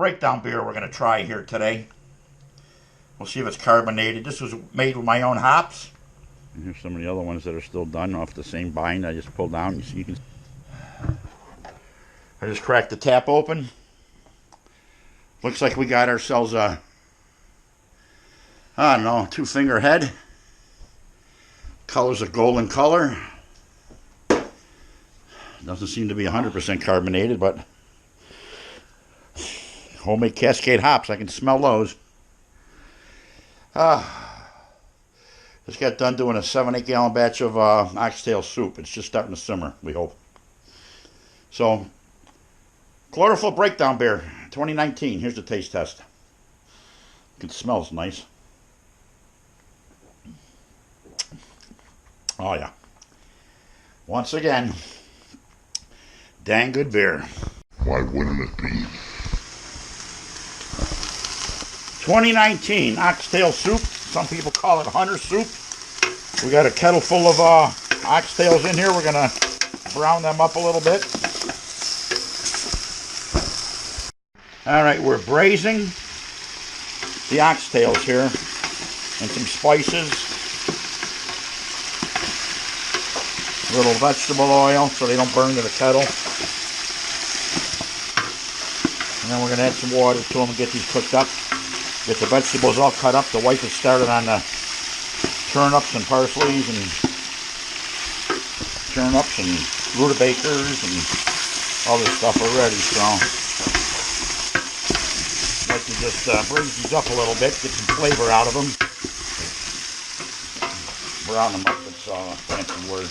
breakdown beer we're going to try here today. We'll see if it's carbonated. This was made with my own hops. And here's some of the other ones that are still done off the same bind I just pulled down. You can. I just cracked the tap open. Looks like we got ourselves a, I don't know, 2-finger head. Color's a golden color. Doesn't seem to be 100% carbonated, but homemade Cascade hops, I can smell those. Just got done doing a 7-8 gallon batch of oxtail soup. It's just starting to simmer, we hope. So, Chlorophyll Breakdown Beer, 2019. Here's the taste test. It smells nice. Oh yeah. Once again, dang good beer. Why wouldn't it be? 2019 oxtail soup. Some people call it hunter soup. We got a kettle full of oxtails in here. We're going to brown them up a little bit. Alright, we're braising the oxtails here and some spices. A little vegetable oil so they don't burn to the kettle. And then we're going to add some water to them and get these cooked up. Get the vegetables all cut up. The wife has started on the turnips and parsleys and turnips and rutabagas and all this stuff already. So I'd like to just braise these up a little bit, get some flavor out of them. Brown them up, it's a fancy word.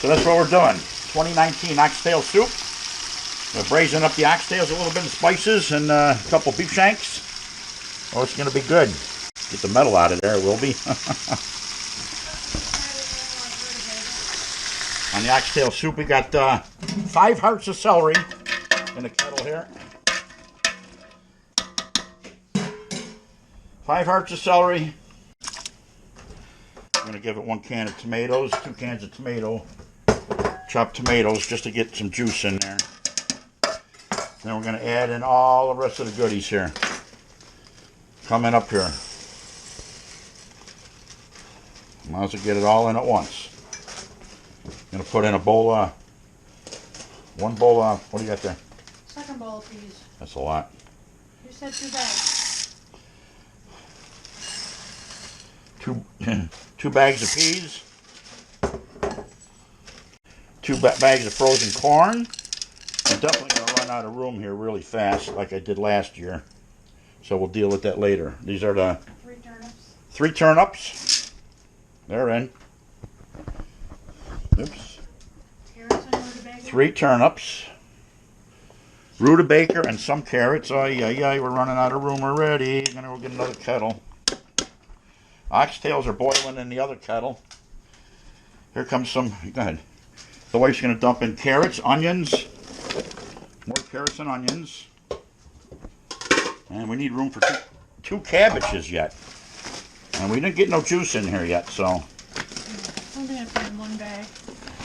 So that's what we're doing. 2019 oxtail soup. We're braising up the oxtails, a little bit of spices, and a couple beef shanks. Oh, it's going to be good. Get the metal out of there, it will be. On the oxtail soup, we got 5 hearts of celery in the kettle here. 5 hearts of celery. I'm going to give it 1 can of tomatoes, 2 cans of chopped tomatoes, just to get some juice in there. Then we're going to add in all the rest of the goodies here. Coming up here. Might as well get it all in at once. I'm going to put in a bowl of, 1 bowl of, what do you got there? Second bowl of peas. That's a lot. You said 2 bags. 2 bags of peas. 2 bags of frozen corn. I'm definitely going to run out of room here really fast like I did last year. So we'll deal with that later. These are the 3 turnips. 3 turnips. They're in. Oops. Carrots and rutabaga. 3 turnips. Rutabaga and some carrots. Oh yeah, we're running out of room already. I'm going to go get another kettle. Oxtails are boiling in the other kettle. Here comes some, go ahead. The wife's going to dump in carrots, onions. More carrots and onions. And we need room for 2 cabbages yet. And we didn't get no juice in here yet, so. I'm going to put in 1 bag.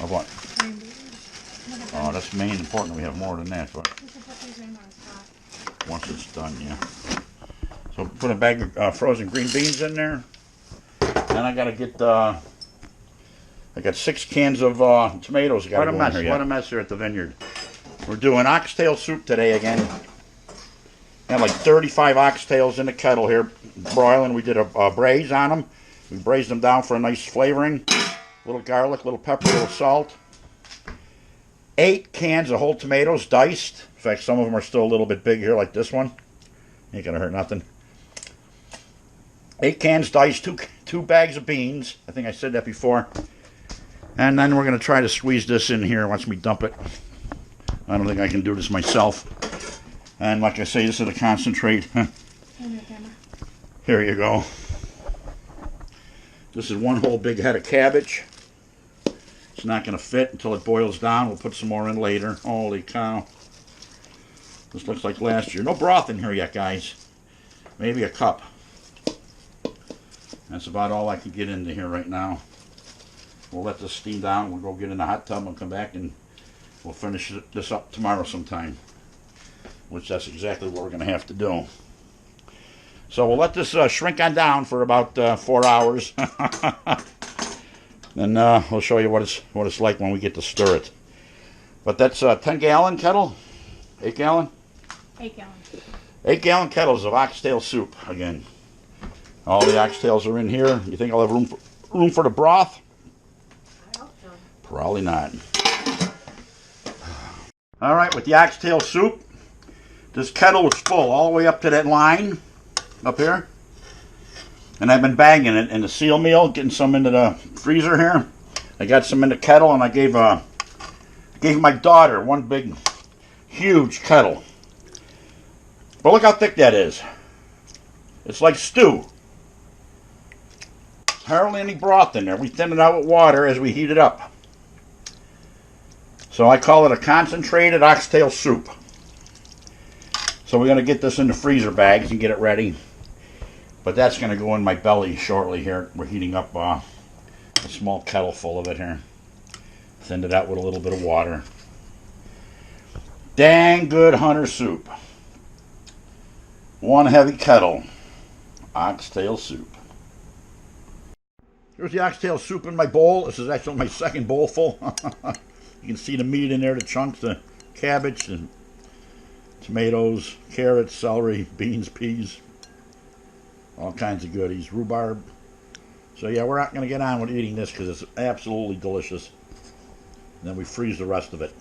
Of what? Green beans. Oh, that's main important. We have more than that, but You can put these in on top. once it's done, yeah. So put a bag of frozen green beans in there. Then I got to get, I got 6 cans of tomatoes. What a mess here at the Vineyard. We're doing oxtail soup today again. Got like 35 oxtails in the kettle here, broiling. We did a braise on them. We braised them down for a nice flavoring. A little garlic, little pepper, a little salt. 8 cans of whole tomatoes, diced. In fact, some of them are still a little bit big here, like this one. Ain't gonna hurt nothing. 8 cans diced, 2 bags of beans. I think I said that before. And then we're gonna try to squeeze this in here once we dump it. I don't think I can do this myself. And like I say, this is a concentrate. Here you go. This is 1 whole big head of cabbage. It's not going to fit until it boils down. We'll put some more in later. Holy cow. This looks like last year. No broth in here yet, guys. Maybe a cup. That's about all I can get into here right now. We'll let this steam down. We'll go get in the hot tub and come back and we'll finish this up tomorrow sometime. which that's exactly what we're going to have to do. So we'll let this shrink on down for about 4 hours. And we'll show you what it's like when we get to stir it. But that's a 10-gallon kettle? 8-gallon? 8 gallons. 8-gallon kettles of oxtail soup again. All the oxtails are in here. You think I'll have room for the broth? I hope so. Probably not. All right, with the oxtail soup, this kettle was full all the way up to that line up here. And I've been bagging it in the seal meal, getting some into the freezer here. I got some in the kettle, and I gave my daughter one big, huge kettle. But look how thick that is. It's like stew. Hardly any broth in there. We thin it out with water as we heat it up. So I call it a concentrated oxtail soup. So we're going to get this in the freezer bags and get it ready. But that's going to go in my belly shortly here. We're heating up a small kettle full of it here. Thinned it out with a little bit of water. Dang good hunter soup. One heavy kettle. Oxtail soup. Here's the oxtail soup in my bowl. This is actually my second bowl full. You can see the meat in there, the chunks, the cabbage, and tomatoes, carrots, celery, beans, peas. All kinds of goodies. Rhubarb. So yeah, we're not going to get on with eating this because it's absolutely delicious. And then we freeze the rest of it.